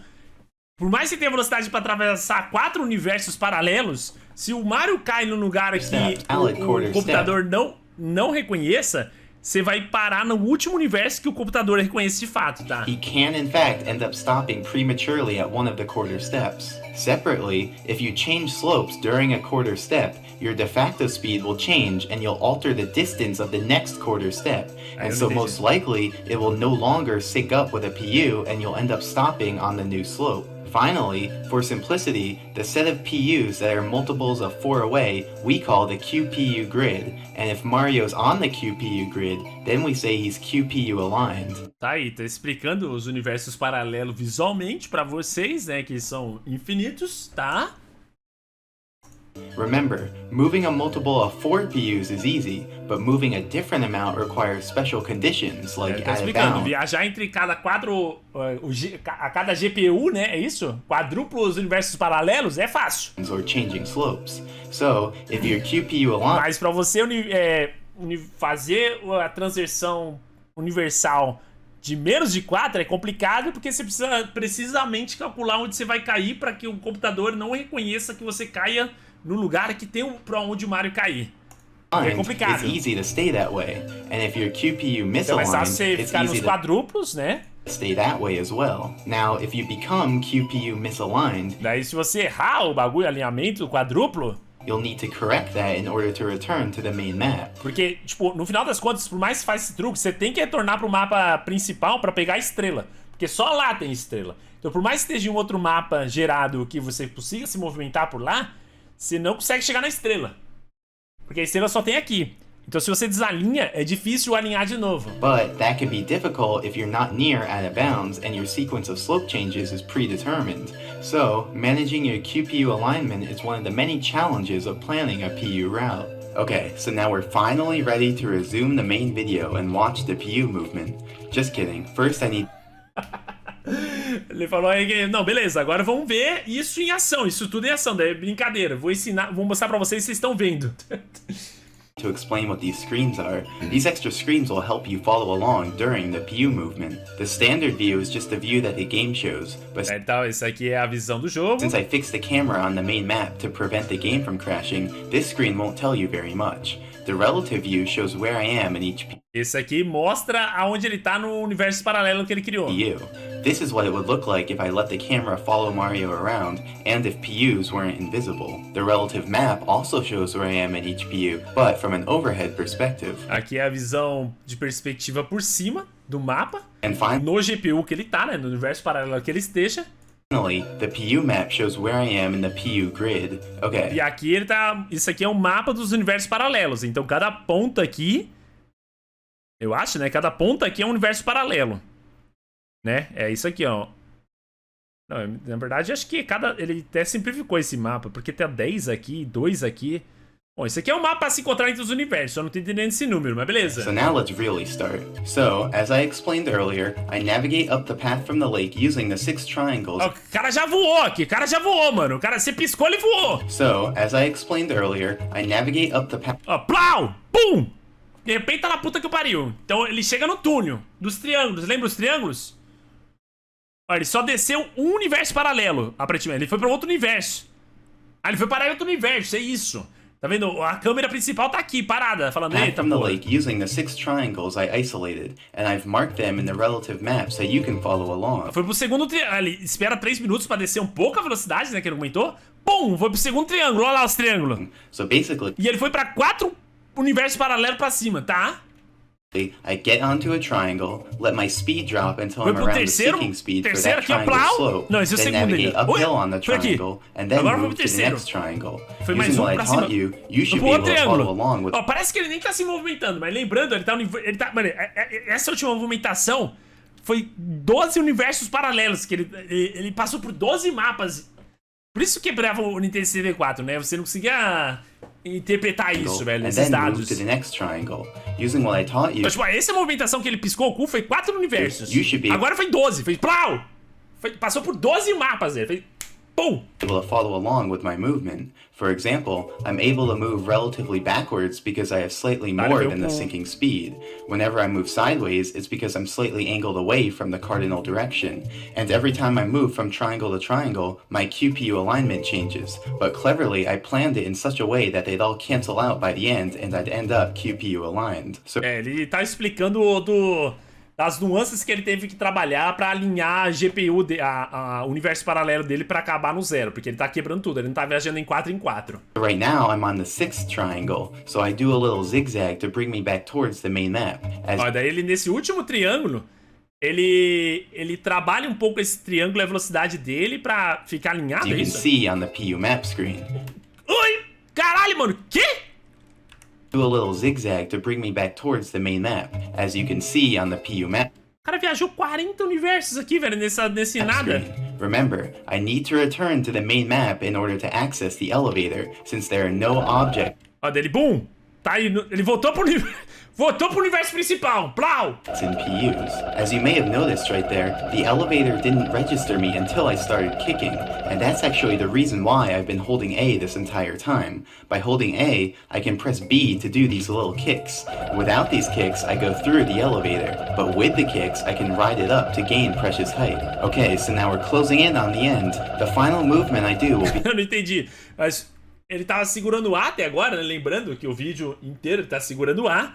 por mais que você tenha velocidade para atravessar 4 universos paralelos, se o Mario cai num lugar que o computador não reconheça, você vai parar no último universo que o computador reconhece de fato, tá? He can in fact end up stopping prematurely at one of the quarter steps. Separately, if you change slopes during a quarter step, your de facto speed will change and you'll alter the distance of the next quarter step. And so most likely, it will no longer sync up with a PU and you'll end up stopping on the new slope. Finally, for simplicity, the set of PUs that are multiples of 4 away, we call the QPU grid. And if Mario's on the QPU grid, then we say he's QPU aligned. Tá aí, tá explicando os universos paralelos visualmente pra vocês, né, que são infinitos, tá? Remember, moving a multiple of 4 PUs is easy, but moving a different amount requires special conditions, like tá explicando, viajar entre cada cada GPU, né, é isso? Quadruplos universos paralelos é fácil. Or changing slopes. So, if your QPU aligned... Mas pra você fazer a transição universal de menos de 4 é complicado, porque você precisa precisamente calcular onde você vai cair para que o computador não reconheça que você caia no lugar que tem pra onde o Mario cair. É complicado. It's easy to stay that way. And if your QPU misaligned, então, é fácil você ficar nos quadruplos, né? Stay that way as well. Now, if you become QPU misaligned, daí se você errar o bagulho, alinhamento quadruplo, you'll need to correct that in order to return to the main map. Porque, tipo, no final das contas, por mais que faça esse truque, você tem que retornar pro mapa principal pra pegar a estrela. Porque só lá tem estrela. Então, por mais que esteja um outro mapa gerado que você consiga se movimentar por lá, você não consegue chegar na estrela. Porque a estrela só tem aqui. Então, se você desalinha, é difícil alinhar de novo. But that can be difficult if you're not near out of bounds and your sequence of slope changes is predetermined. So, managing your QPU alignment is one of the many challenges of planning a PU route. Okay, so now we're finally ready to resume the main video and watch the PU movement. Just kidding. First I need... Ele falou aí que... Não, beleza, agora vamos ver isso em ação. Isso tudo em ação, daí é brincadeira. Vou ensinar, vou mostrar pra vocês, vocês estão vendo. To explain what these screens are, these extra screens will help you follow along during the PU movement. The standard view is just the view that the game shows, but então, isso aqui é a visão do jogo. Since I fixed the camera on the main map to prevent the game from crashing, this screen won't tell you very much. The relative view shows where I am in each PU. Esse aqui mostra aonde ele tá no universo paralelo que ele criou. This is what it would look like if I let the camera follow Mario around, and if PUs weren't invisible. The relative map also shows where I am in each PU, but from an overhead perspective. Aqui é a visão de perspectiva por cima do mapa, no GPU que ele tá, né, no universo paralelo que ele esteja. Finally, the PU map shows where I am in the PU grid. Okay. E aqui ele tá... Isso aqui é um mapa dos universos paralelos. Então cada ponta aqui... Eu acho, né? Cada ponta aqui é um universo paralelo. Né? É isso aqui, ó. Não, na verdade, acho que ele até simplificou esse mapa. Porque tem 10 aqui, 2 aqui... Bom, esse aqui é um mapa a se encontrar entre os universos. Eu não tô entendendo esse número, mas beleza. So now let's really start. So, as I explained earlier, I navigate up the path from the lake using the 6 triangles. Oh, o cara já voou aqui. O cara já voou, mano. O cara, você piscou, ele voou. So, as I explained earlier, I navigate up the path... Ó, plau! Pum! De repente tá na puta que pariu. Então ele chega no túnel dos triângulos. Lembra os triângulos? Ó, ele só desceu um universo paralelo, aparentemente. Ele foi pra outro universo. Ah, ele foi parar em outro universo, é isso. Tá vendo? A câmera principal tá aqui, parada, falando, Back eita, from the porra. lake using the 6 triangles I isolated, and I've marked them in the relative map so you can follow along. Foi pro segundo triângulo. Ele espera 3 minutos pra descer um pouco a velocidade, né? Que ele comentou. Pum! Foi pro segundo triângulo. Olha lá os triângulos. So basically, E ele foi pra 4 universos paralelos pra cima, tá? I get onto a triangle, let my speed drop until Foi I'm pro around the terceiro. seeking speed for Terceiro that aqui, ó, triangle plau. slope, Não, esse é o then segundo navigate ainda. uphill on the Foi aqui. triangle, and then Agora foi move pro to the terceiro. next triangle. Foi mais Using um what I pra taught cima. you, you should Foi be pro outro able to follow triângulo. along with... Ó, parece que ele nem tá se movimentando, mas lembrando, ele tá... Mano, essa última movimentação foi 12 universos paralelos, que ele passou por 12 mapas. Por isso quebrava o Nintendo 64, né? Você não conseguia interpretar isso, velho, and esses then move dados. to the next triangle. Using what I taught you, Então, tipo, essa movimentação que ele piscou o cu foi 4 universos. You should be- Agora foi 12, foi plau! Passou por 12 mapas, velho. Foi pum! able to follow along with my movement. For example, I'm able to move relatively backwards because I have slightly more than the sinking speed. Whenever I move sideways, it's because I'm slightly angled away from the cardinal direction. And every time I move from triangle to triangle, my QPU alignment changes. But cleverly, I planned it in such a way that they'd all cancel out by the end and I'd end up QPU aligned. So Ele tá explicando das nuances que ele teve que trabalhar pra alinhar a GPU, o universo paralelo dele pra acabar no zero, porque ele tá quebrando tudo, ele não tá viajando em 4 em 4. right now, I'm on the 6th triangle, so I do a little zigzag to bring me back towards the main map. Ó, daí ele, nesse último triângulo, ele trabalha um pouco esse triângulo e a velocidade dele pra ficar alinhado, You é can isso? see on the PU map screen. Oi! Caralho, mano, quê? Do a little zigzag to bring me back towards the main map, as you can see on the PU map O cara viajou 40 universos aqui, velho, nesse nada. screen. Remember, I need to return to the main map in order to access the elevator, since there are no objects Ó, dele, bum! Tá aí, ele voltou pro universo principal, plau! in PUs. As you may have noticed right there, the elevator didn't register me until I started kicking, and that's actually the reason why I've been holding A this entire time. By holding A, I can press B to do these little kicks. Without these kicks, I go through the elevator, but with the kicks, I can ride it up to gain precious height. Okay, so now we're closing in on the end. The final movement I do will be... Eu não entendi, mas ele tava segurando o A até agora, né? Lembrando que o vídeo inteiro ele tá segurando o A.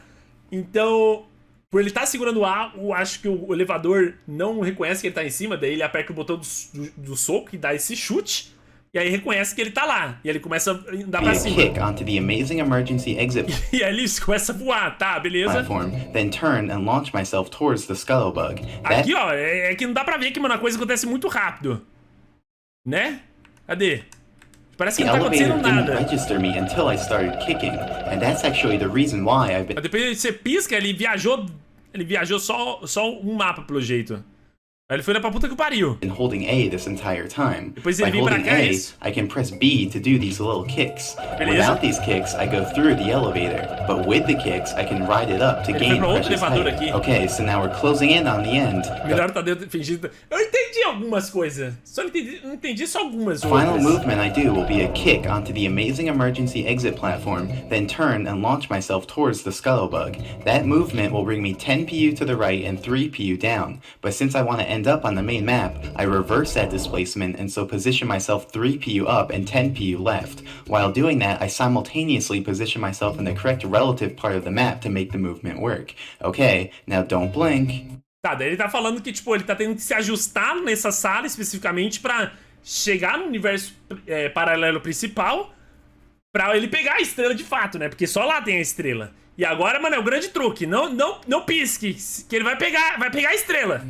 Então, por ele estar segurando o A, eu acho que o elevador não reconhece que ele tá em cima, daí ele aperta o botão do soco e dá esse chute, e aí reconhece que ele tá lá, e ele começa a andar pra a cima. kick onto the amazing emergency exit E aí ele começa a voar, tá, beleza? platform, then turn and launch myself towards the scuttlebug. That Aqui, ó, é que não dá pra ver que, mano, a coisa acontece muito rápido. Né? Cadê? Parece que the não tá elevator acontecendo didn't nada. register me until I started kicking, and that's actually the reason why I've been Mas depois você pisca, ele viajou só um mapa, pelo jeito. Aí ele foi lá pra puta que pariu. holding A this entire time. Depois By ele vem pra holding cá, A, é isso? I can press B to do these little kicks. Beleza. Without these kicks, I go through the elevator, but with the kicks, I can ride it up to Ele gain foi pra outro precious elevador height. aqui. Okay, so now we're closing in on the end. Melhor tá dentro fingindo. Eu entendi algumas coisas. Só não entendi só algumas Final outras. movement I do will be a kick onto the amazing emergency exit platform, then turn and launch myself towards the scuttlebug. That movement will bring me 10 PU to the right and 3 PU down, but since I want to end up on the main map, I reverse that displacement and so position myself 3 PU up and 10 PU left. While doing that, I simultaneously position myself in the correct relative part of the map to make the movement work. Okay, now don't blink. Tá, daí ele tá falando que, tipo, ele tá tendo que se ajustar nessa sala especificamente pra chegar no universo paralelo principal pra ele pegar a estrela de fato, né? Porque só lá tem a estrela. E agora, mano, é o grande truque. Não pisque, que ele vai pegar a estrela.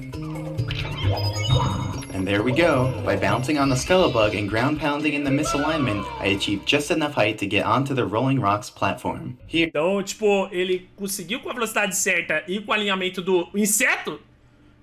And there we go. By bouncing on the scuttlebug and ground pounding in the misalignment, I achieved just enough height to get onto the Rolling Rocks platform. Here, Então, tipo, ele conseguiu com a velocidade certa e com o alinhamento do inseto,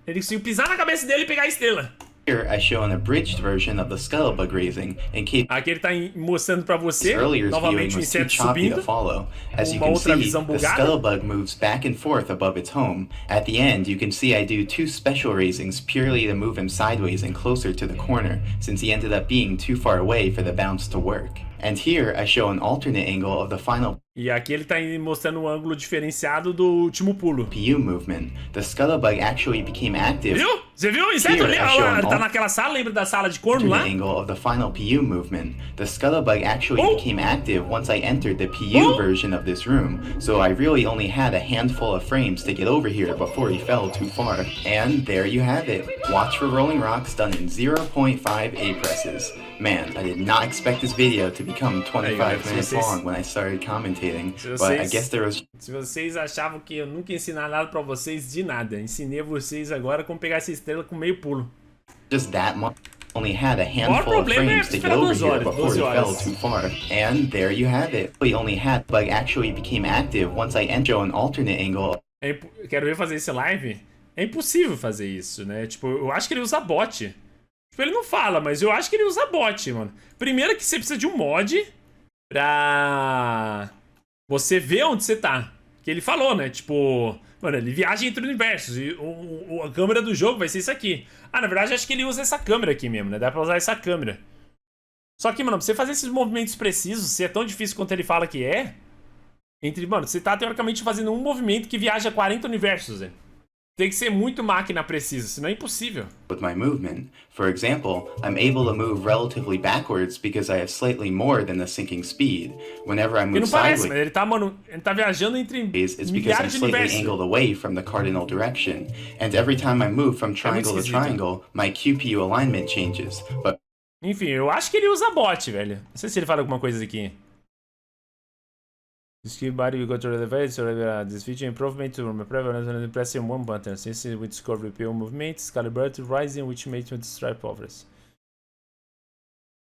ele conseguiu pisar na cabeça dele e pegar a estrela. I show an abridged version of the scuttlebug raising, in case Aqui ele tá mostrando pra você, earlier's viewing novamente o was too inseto choppy to subindo. follow. As you Uma can outra see, visão the bugada. scuttlebug moves back and forth above its home. At the end, you can see I do 2 special raisings purely to move him sideways and closer to the corner, since he ended up being too far away for the bounce to work. And here I show an alternate angle of the final E aqui ele tá mostrando um ângulo diferenciado do último pulo. PU movement. The scuttlebug actually became active. Viu? Você viu? Inseto ali, ele tá naquela sala, lembra da sala de corno lá? Angle of the final PU movement. The scuttlebug actually became active once I entered the PU version of this room, so I really only had a handful of frames to get over here before he fell too far. And there you have it. Watch for rolling rocks done in 0.5 A-presses. Man, I did not expect this video to become 25 minutes long when I started commentating, but I guess there was... Se vocês achavam que eu nunca ensinar nada pra vocês de nada, ensinei vocês agora como pegar essa estrela com meio pulo. Just that much. Only had a handful of frames to get over here before he fell too far. And there you have it. We only had bug actually became active once I entered an alternate angle. Quero ver fazer esse live. É impossível fazer isso, né? Tipo, eu acho que ele usa bot. Tipo, ele não fala, mas eu acho que ele usa bot, mano. Primeiro que você precisa de um mod pra você ver onde você tá. Que ele falou, né? Tipo, mano, ele viaja entre universos. E a câmera do jogo vai ser isso aqui. Ah, na verdade, acho que ele usa essa câmera aqui mesmo, né? Dá pra usar essa câmera. Só que, mano, pra você fazer esses movimentos precisos, se é tão difícil quanto ele fala que é... Mano, você tá teoricamente fazendo um movimento que viaja 40 universos, né? Tem que ser muito máquina precisa, senão é impossível. With my movement, for example, I'm able to move relatively backwards because I have slightly more than the sinking speed. Whenever I move sideways, mas ele tá, mano, ele tá viajando entre it's because I'm slightly angled away from the cardinal direction. And every time I move from triangle to triangle, my QPU alignment changes. But enfim, eu acho que ele usa bot, velho. Não sei se ele fala alguma coisa aqui. This key body will go to the face, so this feature improvement to prevalence pressing one button. Since we discover repeal movements, calibrate rising, which makes you stripe overs.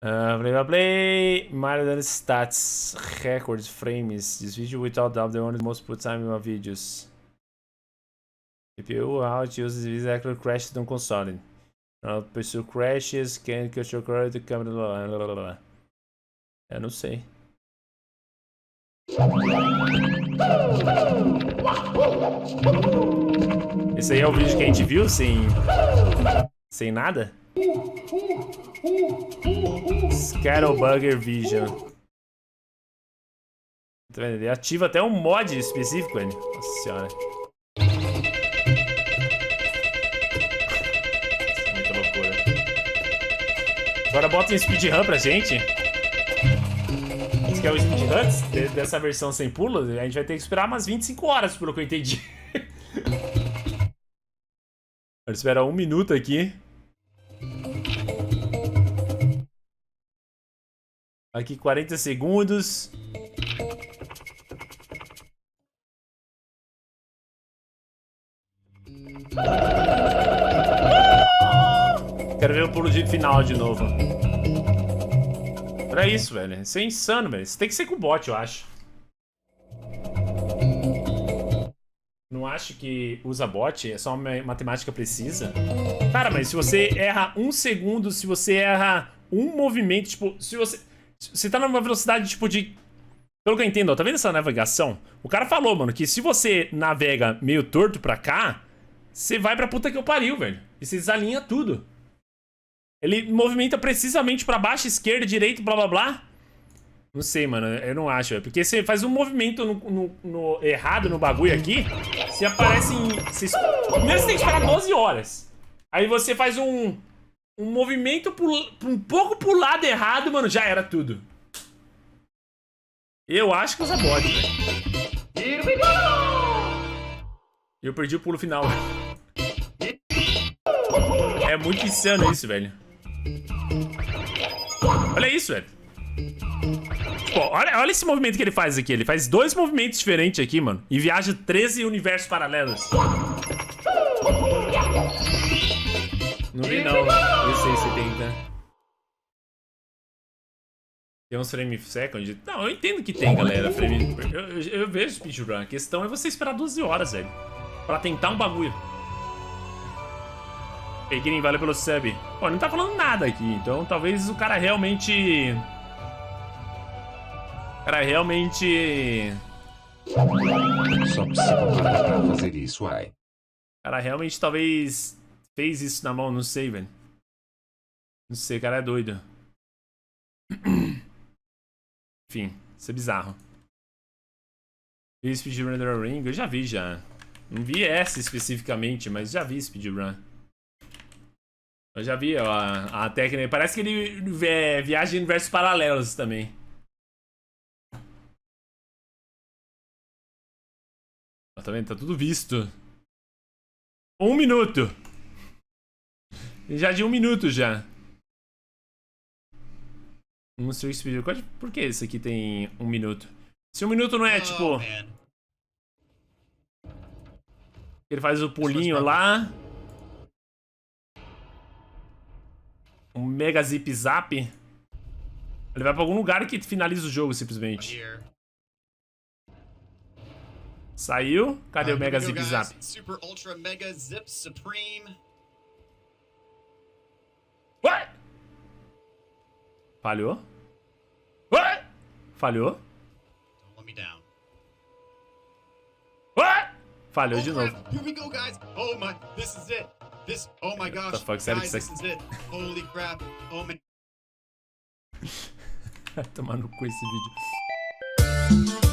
Play, Mario stats, records, frames. This video without doubt the one with most put time in my videos. CPU, how it uses these actual crashes on console. Pursue crashes, can capture the camera. Eu não sei. Esse aí é o vídeo que a gente viu sem nada? Scuttlebugger Vision. Tá vendo? Ele ativa até um mod específico, velho. Nossa senhora. Muita loucura. Agora bota um speedrun pra gente. Que é o speedrun dessa versão sem pulo, a gente vai ter que esperar umas 25 horas, pelo que eu entendi. Vou esperar 1 minuto aqui. Aqui 40 segundos. Quero ver o pulo de final de novo. Pra isso, velho. Isso é insano, velho. Isso tem que ser com bot, eu acho. Não acho que usa bot, é só uma matemática precisa. Cara, mas se você erra 1 segundo, se você erra um movimento, tipo, se você tá numa velocidade, tipo, de... Pelo que eu entendo, ó, tá vendo essa navegação? O cara falou, mano, que se você navega meio torto pra cá, você vai pra puta que eu pariu, velho. E você desalinha tudo. Ele movimenta precisamente pra baixo, esquerda, direita, blá blá blá. Não sei, mano, eu não acho, velho. Porque você faz um movimento errado no bagulho aqui, você aparece em... Primeiro você tem que esperar 12 horas. Aí você faz um movimento um pouco pro lado errado, mano, já era tudo. Eu acho que usa bot, velho. Eu perdi o pulo final, velho. É muito insano isso, velho. Olha isso, velho. Pô, olha esse movimento que ele faz aqui. Ele faz 2 movimentos diferentes aqui, mano. E viaja 13 universos paralelos. Não vi, não. Eu sei se tem, tá? Tem uns frame second? Não, eu entendo que tem, galera. Frame... Eu vejo speedrun. A questão é você esperar 12 horas, velho. Pra tentar um bagulho. Peguei, valeu pelo sub. Pô, não tá falando nada aqui, então talvez o cara realmente... Só precisa parar pra fazer isso, ai. O cara realmente talvez fez isso na mão, não sei, velho. Não sei, o cara é doido. Enfim, isso é bizarro. E speedrun da Ring, eu já vi já. Não vi essa especificamente, mas já vi speedrun. Eu já vi ó, a técnica. Parece que ele viaja em universos paralelos também. Ó, tá vendo? Tá tudo visto. 1 minuto. Já de 1 minuto já. Um Street Speed. Por que esse aqui tem 1 minuto? Se 1 minuto não é tipo. Ele faz o pulinho lá. Um mega zip zap. Ele vai pra algum lugar que finaliza o jogo simplesmente. Saiu. Cadê o mega zip zap? Super ultra mega zip supreme. What? Falhou. What? Falhou. Don't let me down. What? Falhou de novo. Here we go, guys. Oh my, this is it. Oh my gosh. The fuck, sério guys, que this is it. Holy crap. Oh man. Vai tomar no cu esse vídeo.